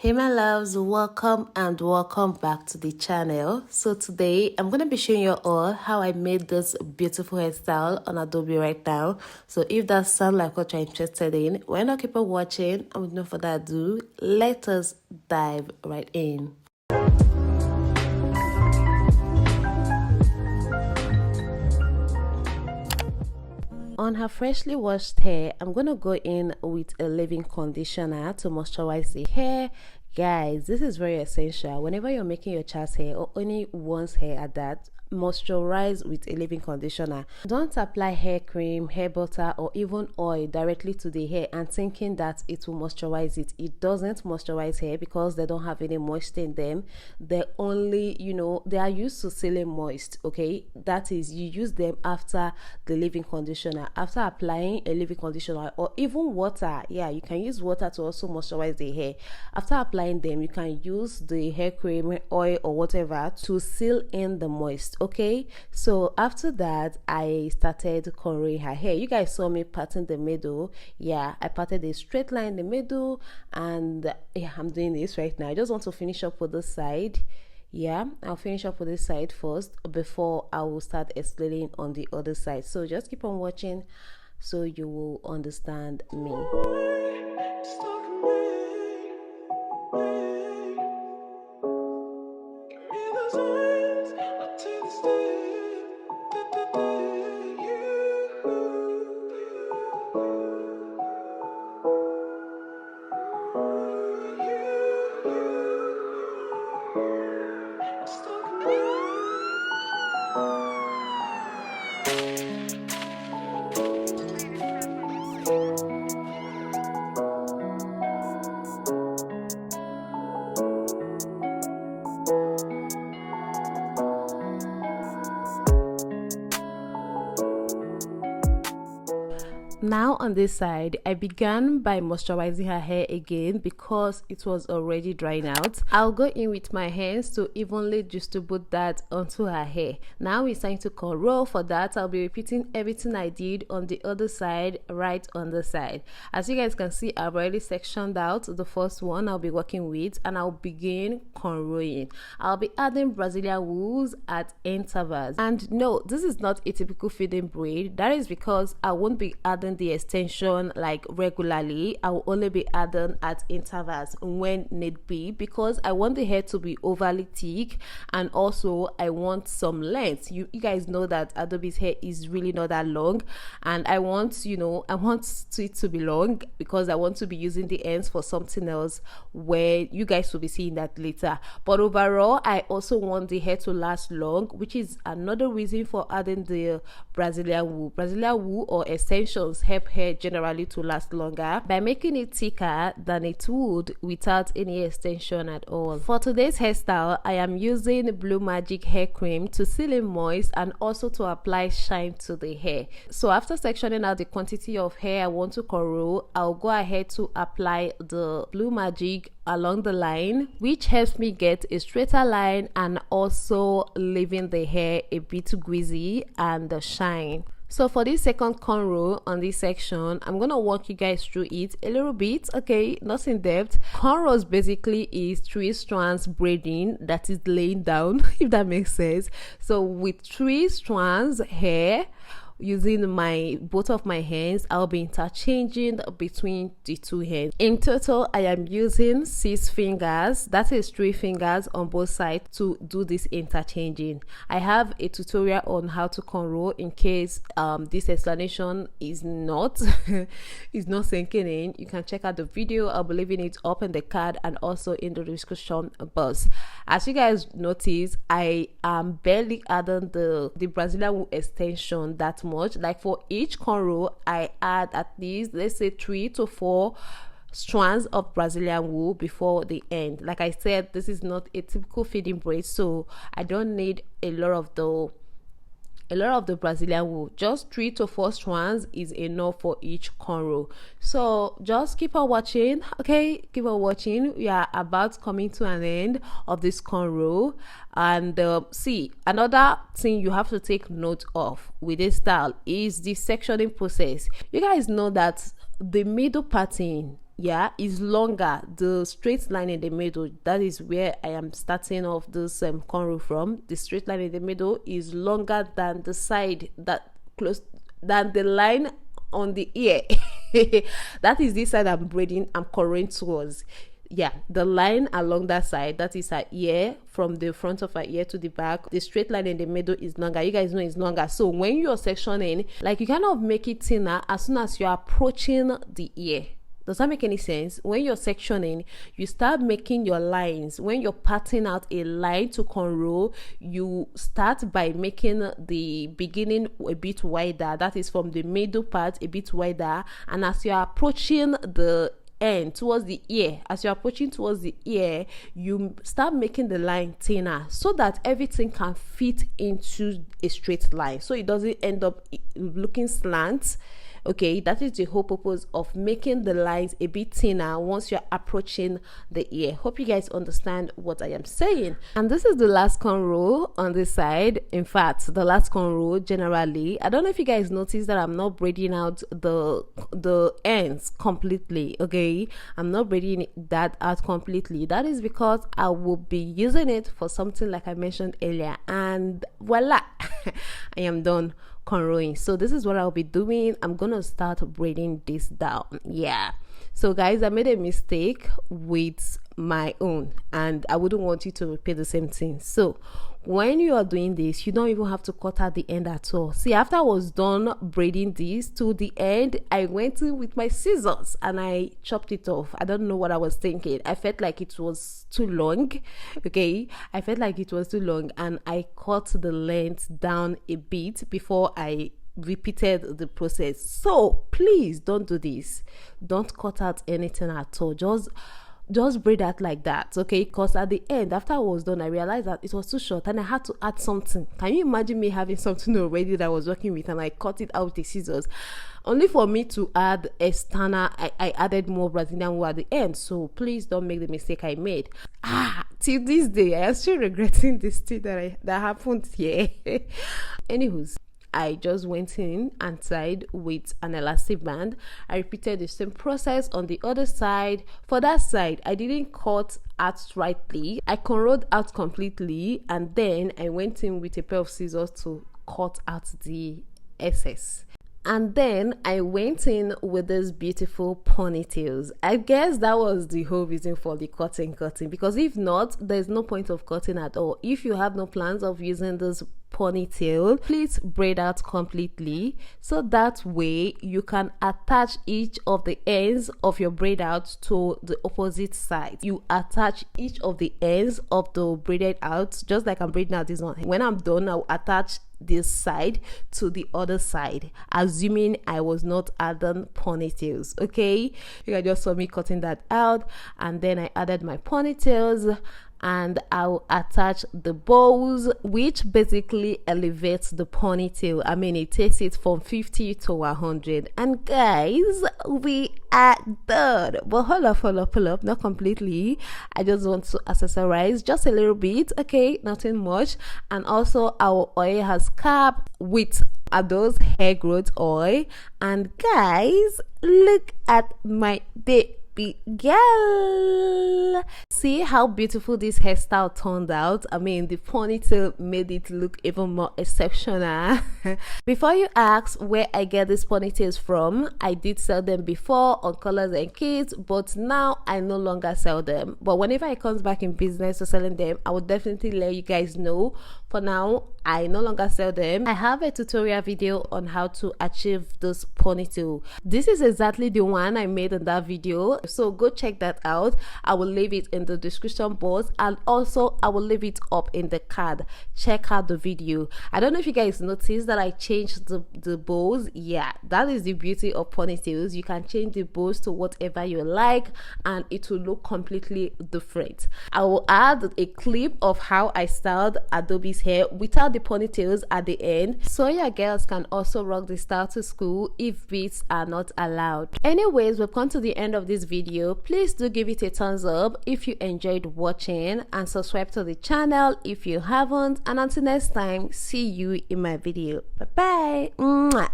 Hey my loves, welcome and welcome back to the channel. So today I'm going to be showing you all how I made this beautiful hairstyle on Adobe right now. So if that sounds like what you're interested in, why not keep on watching, and with no further ado, let us dive right in. On her freshly washed hair, I'm going to go in with a leave-in conditioner to moisturize the hair. Guys, this is very essential. Whenever you're making your child's hair, or only one's hair at that, moisturize with a leave-in conditioner. Don't apply hair cream, hair butter, or even oil directly to the hair and thinking that it will moisturize it. It doesn't moisturize hair because they don't have any moisture in them. They're only, they are used to sealing moist. Okay, that is, you use them after the leave-in conditioner. After applying a leave-in conditioner or even water, yeah, you can use water to also moisturize the hair. After applying them, you can use the hair cream, oil, or whatever to seal in the moist. Okay, so after that I started cornrowing her hair. You guys saw me parting the middle. Yeah, I parted a straight line in the middle, and yeah, I'm doing this right now. I just want to finish up with this side. Yeah, I'll finish up with this side first before I will start explaining on the other side. So just keep on watching so you will understand me. Now on this side, I began by moisturizing her hair again because it was already drying out. I'll go in with my hands to evenly distribute that onto her hair. Now it's time to cornrow. For that, I'll be repeating everything I did on the other side, right on the side. As you guys can see, I've already sectioned out the first one I'll be working with, and I'll begin cornrowing. I'll be adding Brazilian wools at intervals. And no, this is not a typical feeding braid. That is because I won't be adding the extension like regularly. I will only be adding at intervals when need be, because I want the hair to be overly thick, and also I want some length. You guys know that Adobe's hair is really not that long, and I want it to be long because I want to be using the ends for something else where you guys will be seeing that later. But overall, I also want the hair to last long, which is another reason for adding the Brazilian wool. Brazilian wool or extensions help hair generally to last longer by making it thicker than it would without any extension at all. For today's hairstyle, I am using Blue Magic hair cream to seal in moist and also to apply shine to the hair. So after sectioning out the quantity of hair I want to cornrow, I'll go ahead to apply the Blue Magic along the line, which helps me get a straighter line and also leaving the hair a bit greasy and shine. So for this second cornrow on this section, I'm gonna walk you guys through it a little bit. Okay, not in depth. Cornrows basically is 3 strands braiding that is laying down, if that makes sense. So with 3 strands hair, using both of my hands, I'll be interchanging between the 2 hands. In total, I am using 6 fingers, that is 3 fingers on both sides, to do this interchanging. I have a tutorial on how to cornrow in case this explanation is not is not sinking in. You can check out the video. I'll be leaving it up in the card and also in the description box. As you guys notice, I am barely adding the Brazilian wool extension that much. Like for each cornrow, I add at least, let's say, 3 to 4 strands of Brazilian wool before the end. Like I said, this is not a typical feeding braid, so I don't need a lot of the Brazilian wool. Just 3 to 4 strands is enough for each cornrow. So just keep on watching. Okay, keep on watching. We are about coming to an end of this cornrow. And see, another thing you have to take note of with this style is the sectioning process. You guys know that the middle parting, yeah, is longer. The straight line in the middle, that is where I am starting off this cornrow from. The straight line in the middle is longer than the side that close than the line on the ear. That is this side I'm braiding, I'm cornrowing towards. Yeah, the line along that side, that is her ear, from the front of her ear to the back. The straight line in the middle is longer. You guys know it's longer. So when you're sectioning, like, you cannot make it thinner as soon as you're approaching the ear. Does that make any sense? When you're sectioning, you start making your lines. When you're parting out a line to cornrow, you start by making the beginning a bit wider. That is from the middle part a bit wider. And as you're approaching the end towards the ear, as you're approaching towards the ear, you start making the line thinner so that everything can fit into a straight line, so it doesn't end up looking slant. Okay, that is the whole purpose of making the lines a bit thinner once you're approaching the ear. Hope you guys understand what I am saying. And this is the last cornrow on this side. In fact, the last cornrow generally. I don't know if you guys noticed that I'm not braiding out the ends completely. Okay, I'm not braiding that out completely. That is because I will be using it for something like I mentioned earlier, and voila, I am done cornrowing. So this is what I'll be doing. I'm gonna start braiding this down. Yeah, so guys, I made a mistake with my own, and I wouldn't want you to repeat the same thing. So when you are doing this, you don't even have to cut out the end at all. See, after I was done braiding this to the end, I went in with my scissors and I chopped it off. I don't know what I was thinking. I felt like it was too long. Okay, I felt like it was too long, and I cut the length down a bit before I repeated the process. So please don't do this. Don't cut out anything at all. Just braid that like that, okay? Because at the end, after I was done, I realized that it was too short and I had to add something. Can you imagine me having something already that I was working with and I cut it out with the scissors, only for me to add external? I added more Brazilian wool at the end. So please don't make the mistake I made. Till this day, I am still regretting this thing that happened here. Anywho's, I just went in and tied with an elastic band. I repeated the same process on the other side. For that side, I didn't cut out rightly. I cornrowed out completely, and then I went in with a pair of scissors to cut out the excess. And then I went in with these beautiful ponytails. I guess that was the whole reason for the cutting, because if not, there's no point of cutting at all. If you have no plans of using this ponytail, please braid out completely, so that way you can attach each of the ends of your braid out to the opposite side. You attach each of the ends of the braided out, just like I'm braiding out this one. When I'm done, I'll attach this side to the other side, assuming I was not adding ponytails. Okay, you guys just saw me cutting that out, and then I added my ponytails, and I'll attach the bows, which basically elevates the ponytail. I mean, it takes it from 50 to 100. And guys, we are done. But hold up, not completely. I just want to accessorize just a little bit, okay, nothing much. And also our oil has cap with Adaoz hair growth oil. And guys, look at my baby girl. See how beautiful this hairstyle turned out. I mean, the ponytail made it look even more exceptional. Before you ask where I get these ponytails from, I did sell them before on Colors and Kids, but now I no longer sell them. But whenever I comes back in business to selling them, I will definitely let you guys know. For now, I no longer sell them. I have a tutorial video on how to achieve this ponytail. This is exactly the one I made in that video, so go check that out. I will leave it in the description box, and also I will leave it up in the card. Check out the video. I don't know if you guys noticed that I changed the bows. Yeah, that is the beauty of ponytails. You can change the bows to whatever you like and it will look completely different. I will add a clip of how I styled Adaoz's hair without the ponytails at the end, so your girls can also rock the style to school if beads are not allowed. Anyways, we've come to the end of this video. Please do give it a thumbs up if you enjoyed watching, and subscribe to the channel if you haven't. And until next time, see you in my video. Bye bye.